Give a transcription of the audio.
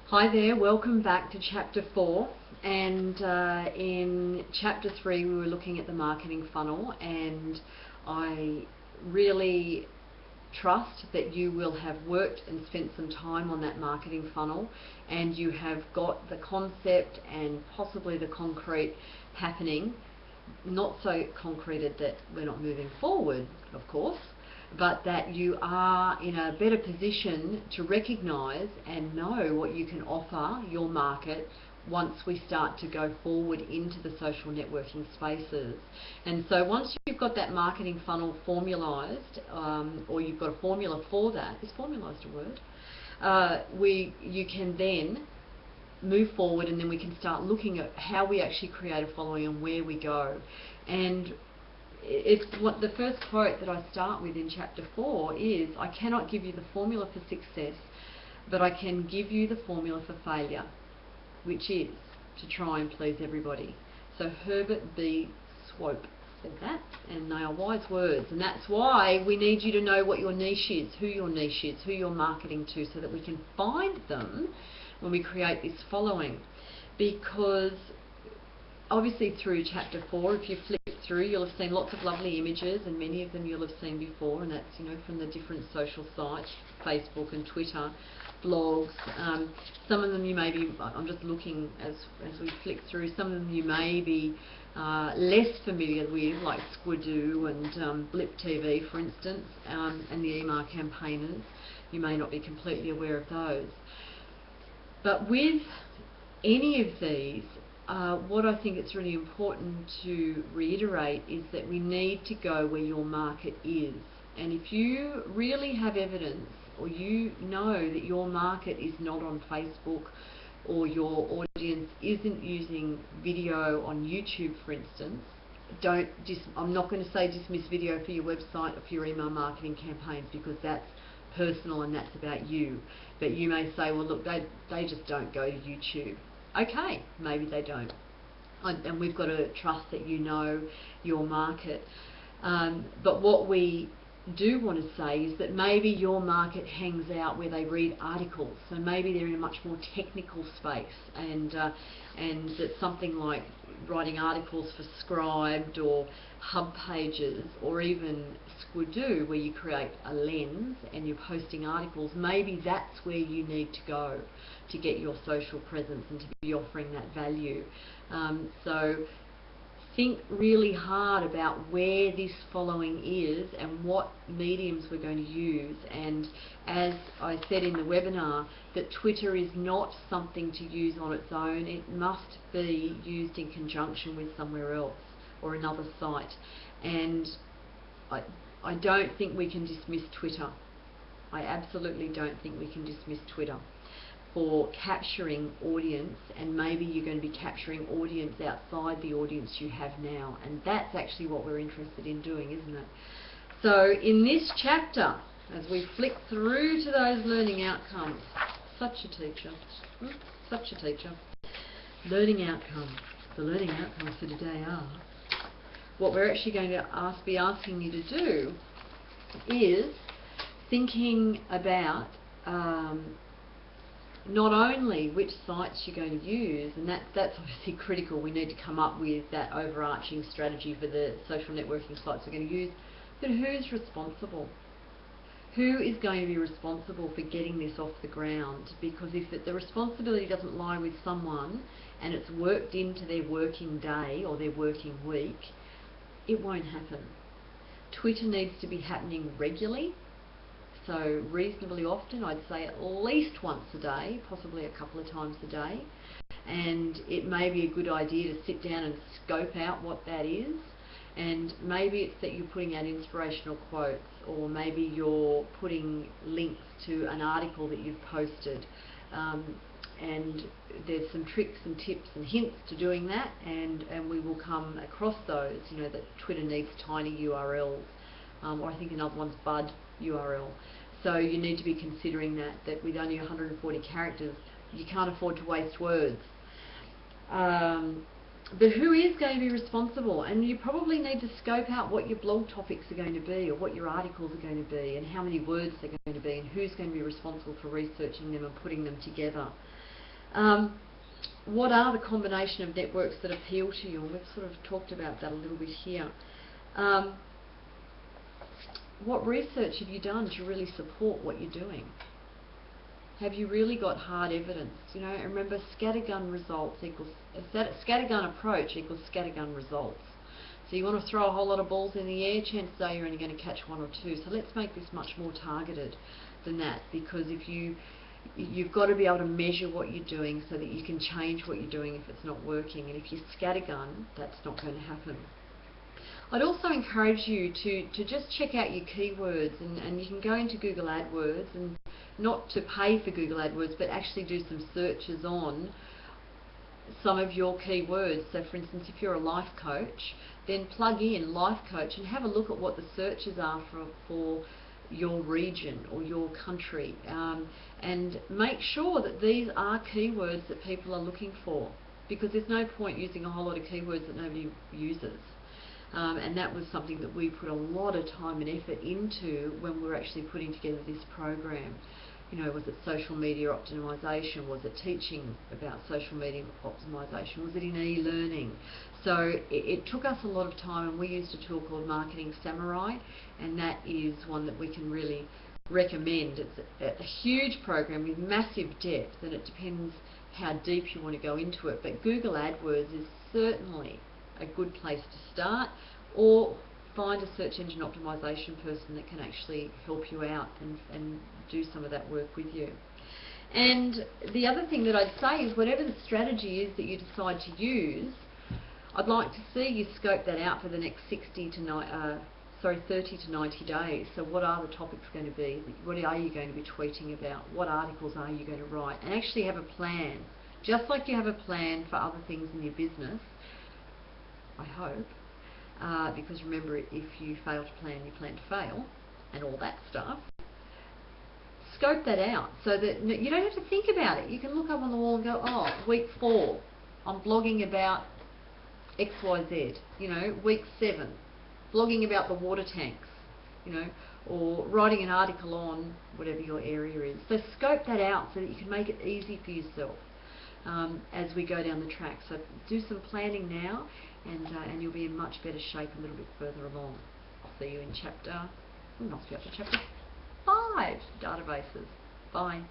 Hi there, welcome back to Chapter 4, and in Chapter 3 we were looking at the marketing funnel, and I really trust that you will have worked and spent some time on that marketing funnel, and you have got the concept and possibly the concrete happening. Not so concreted that we're not moving forward, of course, but that you are in a better position to recognise and know what you can offer your market once we start to go forward into the social networking spaces. And so once you've got that marketing funnel formalised, or you've got a formula for that, is formalised a word? You can then move forward, and then we can start looking at how we actually create a following and where we go. And it's what the first quote that I start with in Chapter 4 is, I cannot give you the formula for success, but I can give you the formula for failure, which is to try and please everybody. So Herbert B. Swope said that, and they are wise words, and that's why we need you to know what your niche is, who you're marketing to, so that we can find them when we create this following. Because obviously through Chapter 4, if you flip through, you'll have seen lots of lovely images, and many of them you'll have seen before, and that's, from the different social sites, Facebook and Twitter, blogs. Some of them you may be, I'm just looking as we flick through, some of them you may be less familiar with, like Squidoo and Blip TV, for instance, and the email campaigners. You may not be completely aware of those. But with any of these, what I think it's really important to reiterate is that we need to go where your market is. And if you really have evidence, or you know that your market is not on Facebook, or your audience isn't using video on YouTube, for instance, I'm not going to say dismiss video for your website or for your email marketing campaigns, because that's personal and that's about you. But you may say, well look, they just don't go to YouTube. Okay, maybe they don't, and we've got to trust that you know your market. But what we do want to say is that maybe your market hangs out where they read articles, so maybe they're in a much more technical space, and that something like writing articles for Scribd or Hub Pages, or even Squidoo, where you create a lens and you're posting articles, maybe that's where you need to go to get your social presence and to be offering that value. So think really hard about where this following is and what mediums we're going to use. And as I said in the webinar, that Twitter is not something to use on its own. It must be used in conjunction with somewhere else or another site. And I don't think we can dismiss Twitter. I absolutely don't think we can dismiss Twitter for capturing audience, and maybe you're going to be capturing audience outside the audience you have now, and that's actually what we're interested in doing, isn't it? So in this chapter, as we flick through to those learning outcomes, such a teacher, such a teacher. Learning outcomes. The learning outcomes for today are, what we're actually going to be asking you to do is thinking about not only which sites you're going to use, and that's obviously critical. We need to come up with that overarching strategy for the social networking sites we're going to use, but who's responsible? Who is going to be responsible for getting this off the ground? Because if the responsibility doesn't lie with someone and it's worked into their working day or their working week, it won't happen. Twitter needs to be happening regularly. So reasonably often, I'd say at least once a day, possibly a couple of times a day. And it may be a good idea to sit down and scope out what that is. And maybe it's that you're putting out inspirational quotes, or maybe you're putting links to an article that you've posted. And there's some tricks and tips and hints to doing that, and we will come across those. That Twitter needs tiny URLs, or I think another one's Bud URL. So you need to be considering that with only 140 characters, you can't afford to waste words. But who is going to be responsible? And you probably need to scope out what your blog topics are going to be, or what your articles are going to be, and how many words they're going to be, and who's going to be responsible for researching them and putting them together. What are the combination of networks that appeal to you? And we've sort of talked about that a little bit here. What research have you done to really support what you're doing? Have you really got hard evidence? You know, remember, scattergun results equals scattergun approach equals scattergun results. So you want to throw a whole lot of balls in the air, chances are you're only going to catch one or two. So let's make this much more targeted than that, because if you've got to be able to measure what you're doing so that you can change what you're doing if it's not working. And if you scattergun, that's not going to happen. I'd also encourage you to just check out your keywords, and you can go into Google AdWords, and not to pay for Google AdWords, but actually do some searches on some of your keywords. So for instance, if you're a life coach, then plug in life coach and have a look at what the searches are for your region or your country, and make sure that these are keywords that people are looking for, because there's no point using a whole lot of keywords that nobody uses. And that was something that we put a lot of time and effort into when we were actually putting together this program. You know, was it social media optimization? Was it teaching about social media optimization? Was it in e-learning? So it took us a lot of time, and we used a tool called Marketing Samurai, and that is one that we can really recommend. It's a huge program with massive depth, and it depends how deep you want to go into it. But Google AdWords is certainly a good place to start, or find a search engine optimization person that can actually help you out and do some of that work with you. And the other thing that I'd say is, whatever the strategy is that you decide to use, I'd like to see you scope that out for the next 30 to 90 days. So what are the topics going to be? What are you going to be tweeting about? What articles are you going to write? And actually have a plan. Just like you have a plan for other things in your business, I hope, because remember, if you fail to plan, you plan to fail, and all that stuff. Scope that out so that you don't have to think about it. You can look up on the wall and go, oh, week 4, I'm blogging about XYZ. You know, week 7, blogging about the water tanks, you know, or writing an article on whatever your area is. So scope that out so that you can make it easy for yourself as we go down the track. So do some planning now, and you'll be in much better shape a little bit further along. I'll see you in chapter 5, databases. Bye.